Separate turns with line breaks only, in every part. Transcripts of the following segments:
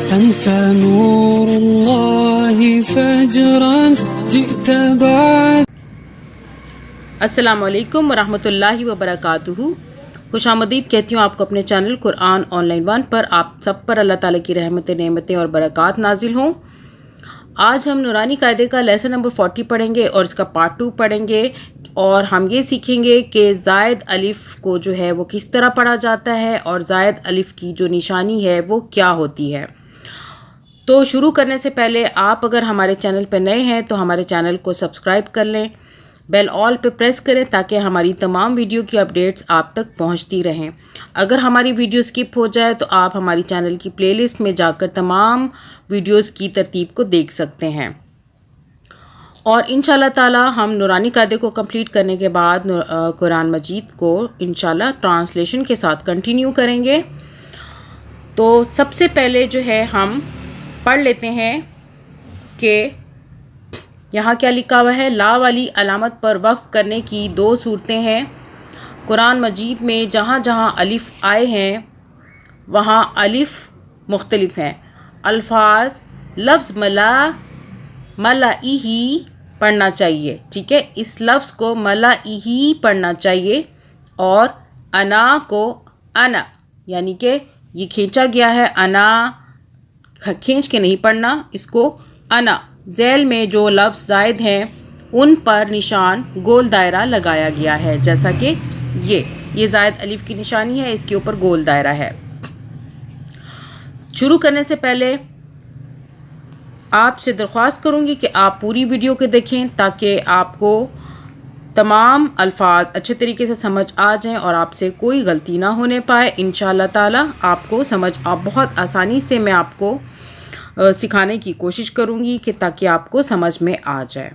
أنت نور الله فجرا جئت بعد.
السلام علیکم ورحمۃ اللہ وبرکاتہ. خوش آمدید کہتی ہوں آپ کو اپنے چینل قرآن آن لائن 1 پر. آپ سب پر اللہ تعالیٰ کی رحمتیں، نعمتیں اور برکات نازل ہوں. آج ہم نورانی قاعدے کا لیسن نمبر 40 پڑھیں گے اور اس کا پارٹ 2 پڑھیں گے، اور ہم یہ سیکھیں گے کہ زائد الف کو جو ہے وہ کس طرح پڑھا جاتا ہے اور زائد الف کی جو نشانی ہے وہ کیا ہوتی ہے. تو شروع کرنے سے پہلے آپ اگر ہمارے چینل پہ نئے ہیں تو ہمارے چینل کو سبسکرائب کر لیں، بیل آل پہ پریس کریں تاکہ ہماری تمام ویڈیو کی اپڈیٹس آپ تک پہنچتی رہیں. اگر ہماری ویڈیو سکپ ہو جائے تو آپ ہماری چینل کی پلے لسٹ میں جا کر تمام ویڈیوز کی ترتیب کو دیکھ سکتے ہیں. اور انشاءاللہ تعالی ہم نورانی قاعدے کو کمپلیٹ کرنے کے بعد قرآن مجید کو انشاءاللہ ٹرانسلیشن کے ساتھ کنٹینیو کریں گے. تو سب سے پہلے جو ہے ہم پڑھ لیتے ہیں کہ یہاں کیا لکھا ہوا ہے. لا والی علامت پر وقف کرنے کی 2 صورتیں ہیں. قرآن مجید میں جہاں جہاں الف آئے ہیں وہاں الف مختلف ہیں. الفاظ لفظ ملائہی پڑھنا چاہیے، ٹھیک ہے، اس لفظ کو ملائہی پڑھنا چاہیے، اور انا کو انا، یعنی کہ یہ کھینچا گیا ہے، انا کھینچ کے نہیں پڑھنا، اس کو انا. ذیل میں جو لفظ زائد ہیں ان پر نشان گول دائرہ لگایا گیا ہے، جیسا کہ یہ زائد الف کی نشانی ہے، اس کے اوپر گول دائرہ ہے. شروع کرنے سے پہلے آپ سے درخواست کروں گی کہ آپ پوری ویڈیو کو دیکھیں تاکہ آپ کو تمام الفاظ اچھے طریقے سے سمجھ آ جائیں اور آپ سے کوئی غلطی نہ ہونے پائے. انشاءاللہ تعالی آپ کو بہت آسانی سے میں آپ کو سکھانے کی کوشش کروں گی کہ تاکہ آپ کو سمجھ میں آ جائے.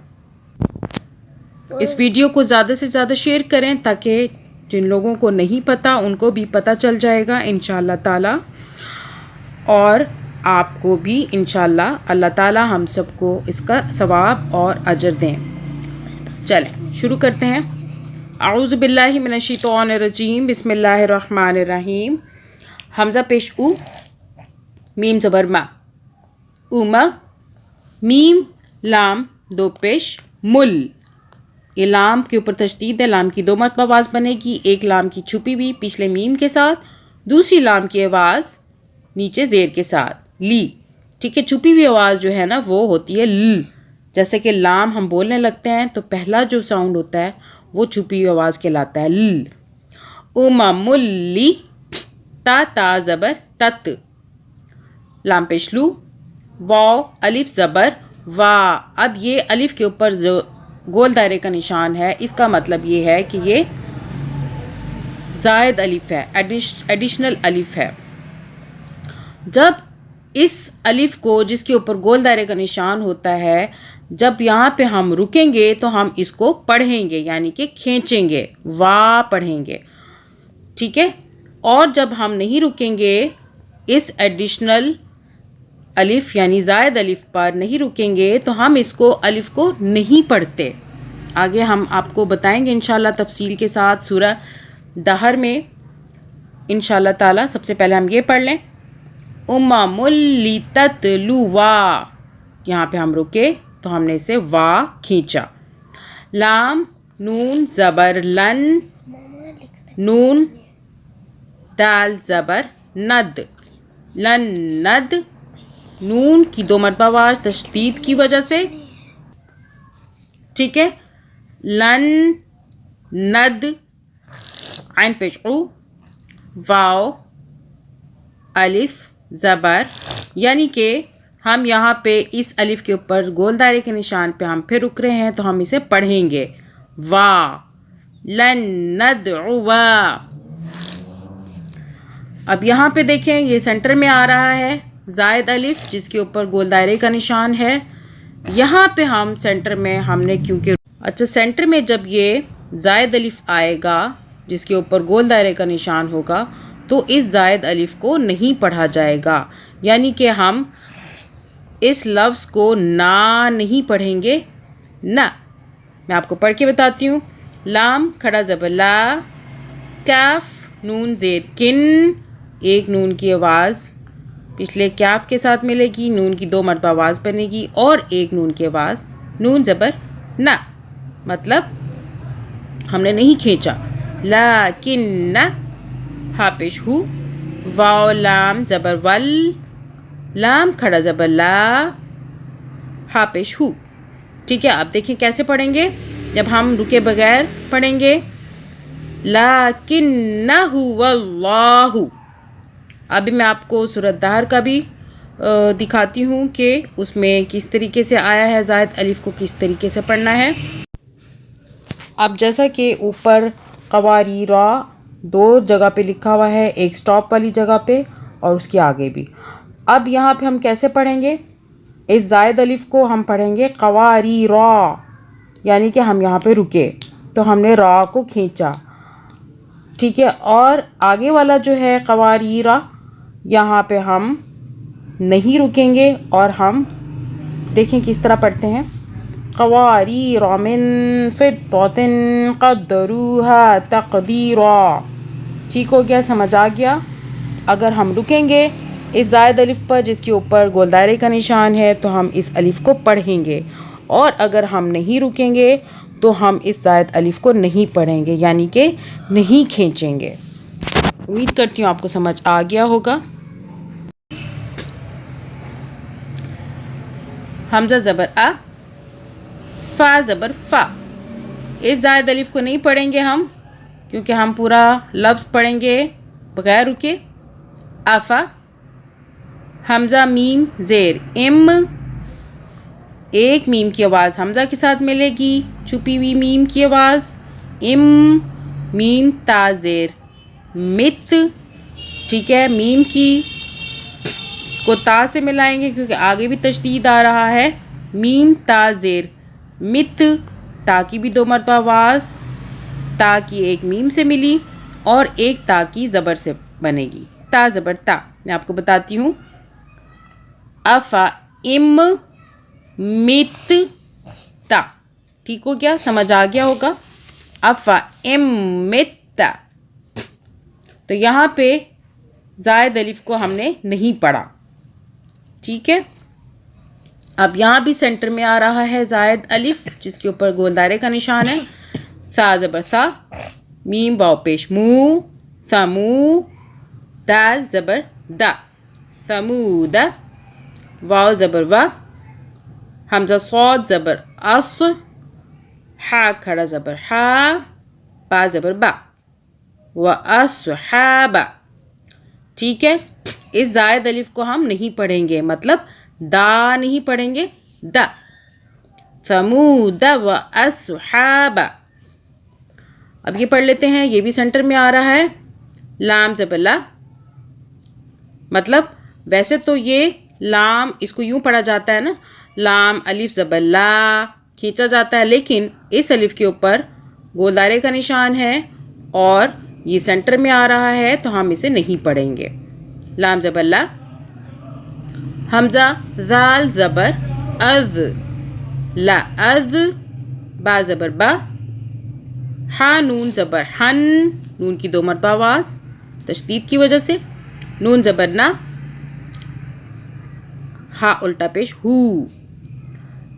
اس ویڈیو کو زیادہ سے زیادہ شیئر کریں تاکہ جن لوگوں کو نہیں پتہ ان کو بھی پتہ چل جائے گا انشاءاللہ تعالی، اور آپ کو بھی انشاءاللہ اللہ تعالی ہم سب کو اس کا ثواب اور اجر دیں. چلیں شروع کرتے ہیں. اعوذ باللہ من الشیطان الرجیم، بسم اللہ الرحمن الرحیم. حمزہ پیش او، میم زبر ما، اوما، میم لام 2 پیش مل. یہ لام کے اوپر تشدید ہے، لام کی 2 مرتبہ آواز بنے گی، ایک لام کی چھپی ہوئی پچھلے میم کے ساتھ، دوسری لام کی آواز نیچے زیر کے ساتھ لی، ٹھیک ہے. چھپی ہوئی آواز جو ہے نا وہ ہوتی ہے ل. جیسے کہ لام ہم بولنے لگتے ہیں تو پہلا جو ساؤنڈ ہوتا ہے وہ چھپی ہوئی آواز کہلاتا ہے ل. امملی، تا زبر تت، لام پیش لو، واو الف زبر وا. اب یہ الف کے اوپر جو گول دائرے کا نشان ہے اس کا مطلب یہ ہے کہ یہ زائد الف ہے، ایڈیشنل الف ہے. جب اس الف کو جس کے اوپر گول دائرے کا نشان ہوتا ہے، جب یہاں پہ ہم رکیں گے تو ہم اس کو پڑھیں گے، یعنی کہ کھینچیں گے، وا پڑھیں گے، ٹھیک ہے. اور جب ہم نہیں رکیں گے اس ایڈیشنل الف یعنی زائد الف پر نہیں رکیں گے تو ہم اس کو الف کو نہیں پڑھتے. آگے ہم آپ کو بتائیں گے انشاءاللہ تفصیل کے ساتھ سورہ دہر میں انشاءاللہ تعالی. سب سے پہلے ہم یہ پڑھ لیں امملی تتلو وا. یہاں پہ ہم رکے تو ہم نے اسے وا کھینچا. لام نون زبر لن، نون دال زبر ند، لن ند. نون کی 2 مرتبہ آواز تشدید کی وجہ سے، ٹھیک ہے. لن ند، عین پیش او، واو الف زبر، یعنی کہ ہم یہاں پہ اس الف کے اوپر گول دائرے کے نشان پہ ہم پھر رک رہے ہیں تو ہم اسے پڑھیں گے وا. لن ندعو. اب یہاں پہ دیکھیں یہ سینٹر میں آ رہا ہے زائد الف جس کے اوپر گول دائرے کا نشان ہے. یہاں پہ ہم سینٹر میں ہم نے سینٹر میں جب یہ زائد الف آئے گا جس کے اوپر گول دائرے کا نشان ہوگا تو اس زائد الف کو نہیں پڑھا جائے گا، یعنی کہ ہم اس لفظ کو نا نہیں پڑھیں گے. نہ میں آپ کو پڑھ کے بتاتی ہوں. لام کھڑا زبر لا، کاف نون زیر کن، ایک نون کی آواز پچھلے کیف کے ساتھ ملے گی، نون کی 2 مرتبہ آواز بنے گی اور ایک نون کی آواز، نون زبر نہ، مطلب ہم نے نہیں کھینچا. لیکن ہا پیش ہو، واو لام زبر ول، لام کھڑا زبر لا، ہا پیش ہو. ٹھیک ہے، اب دیکھیں کیسے پڑھیں گے جب ہم رکے بغیر پڑھیں گے. لیکنہ واللہ. ابھی میں آپ کو سورۃ دہر کا بھی دکھاتی ہوں کہ اس میں کس طریقے سے آیا ہے، زائد الف کو کس طریقے سے پڑھنا ہے. اب جیسا کہ اوپر قواریر 2 جگہ پہ لکھا ہوا ہے، ایک سٹاپ والی جگہ پہ اور اس کے آگے بھی. اب یہاں پہ ہم کیسے پڑھیں گے؟ اس زائد الف کو ہم پڑھیں گے قواریر، یعنی کہ ہم یہاں پہ رکے تو ہم نے را کو کھینچا. ٹھیک ہے، اور آگے والا جو ہے قواریر، یہاں پہ ہم نہیں رکیں گے اور ہم دیکھیں کس طرح پڑھتے ہیں. قواریر من فضة قدروها تقدیرا. ٹھیک ہو گیا، سمجھ آ گیا؟ اگر ہم رکیں گے اس زائد الف پر جس کے اوپر گول دائرے کا نشان ہے تو ہم اس الف کو پڑھیں گے، اور اگر ہم نہیں رکیں گے تو ہم اس زائد الف کو نہیں پڑھیں گے، یعنی کہ نہیں کھینچیں گے. امید کرتی ہوں آپ کو سمجھ آ گیا ہوگا. حمزہ زبر آ، فا زبر فا. اس زائد الف کو نہیں پڑھیں گے ہم، کیونکہ ہم پورا لفظ پڑھیں گے بغیر رکے. آفا. حمزہ میم زیر ام، ایک میم کی آواز حمزہ کے ساتھ ملے گی، چھپی ہوئی میم کی آواز. ام. میم تا زیر مت. ٹھیک ہے، میم کی کو تا سے ملائیں گے کیونکہ آگے بھی تشدید آ رہا ہے. میم تا زیر مت، تا کی بھی 2 مرتبہ آواز، تا کی ایک میم سے ملی اور ایک تا کی زبر سے بنے گی. تا زبر تا. میں آپ کو بتاتی ہوں. افا ام مت تا. ٹھیک ہو گیا، سمجھ آ گیا ہوگا. افا ام مت تا. تو یہاں پہ زائد الف کو ہم نے نہیں پڑھا. ٹھیک ہے، اب یہاں بھی سینٹر میں آ رہا ہے زائد الف جس کے اوپر گول دائرے کا نشان ہے. سا زبر سا، میم واو پیش مو، سمو. دال زبر دا، سمود. واو زبر وا، حمزہ صاد زبر اف، ہا کھڑا زبر ہا، با زبر با، و اصحاب. ٹھیک ہے، اس زائد الف کو ہم نہیں پڑھیں گے، مطلب دا نہیں پڑھیں گے، دا. ثمود و اصحاب. اب یہ پڑھ لیتے ہیں، یہ بھی سینٹر میں آ رہا ہے. لام زبر لا، مطلب ویسے تو یہ لام اس کو یوں پڑھا جاتا ہے نا، لام الف زبر لا کھینچا جاتا ہے، لیکن اس الف کے اوپر گول دائرے کا نشان ہے اور یہ سینٹر میں آ رہا ہے تو ہم اسے نہیں پڑھیں گے. لام زبر لا. حمزہ ذال زبر اذ، لا اذ. با زبر با. ہا نون زبر ہن، نون کی 2 مرتبہ آواز تشدید کی وجہ سے. نون زبر نا، ہا الٹا پیش ہو.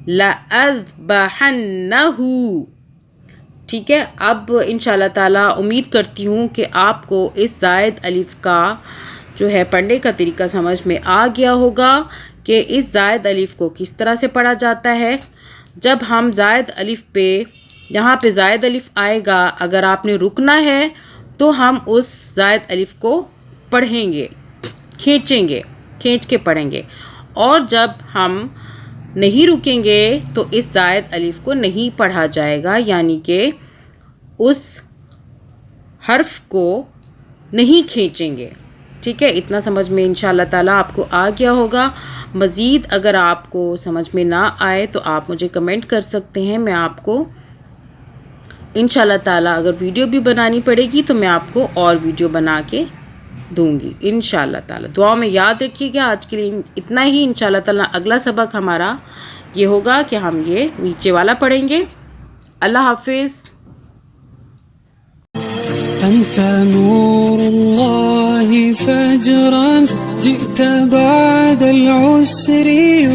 لا اذبحنہ. ٹھیک ہے، اب انشاءاللہ تعالیٰ امید کرتی ہوں کہ آپ کو اس زائد الف کا جو ہے پڑھنے کا طریقہ سمجھ میں آ گیا ہوگا کہ اس زائد الف کو کس طرح سے پڑھا جاتا ہے. جب ہم زائد الف پہ، جہاں پہ زائد الف آئے گا، اگر آپ نے رکنا ہے تو ہم اس زائد الف کو پڑھیں گے، کھینچیں گے، کھینچ کے پڑھیں گے. اور جب ہم نہیں رکیں گے تو اس زائد الف کو نہیں پڑھا جائے گا، یعنی کہ اس حرف کو نہیں کھینچیں گے. ٹھیک ہے، اتنا سمجھ میں انشاءاللہ تعالیٰ آپ کو آ گیا ہوگا. مزید اگر آپ کو سمجھ میں نہ آئے تو آپ مجھے کمنٹ کر سکتے ہیں. میں آپ کو انشاءاللہ تعالیٰ اگر ویڈیو بھی بنانی پڑے گی تو میں آپ کو اور ویڈیو بنا کے دوں گی انشاءاللہ تعالیٰ. دعاؤں میں یاد رکھیے گا. آج کے لیے اتنا ہی. انشاءاللہ تعالیٰ اگلا سبق ہمارا یہ ہوگا کہ ہم یہ نیچے والا پڑھیں گے. اللہ حافظ.
أنت نور الله فجرا جئت بعد العسر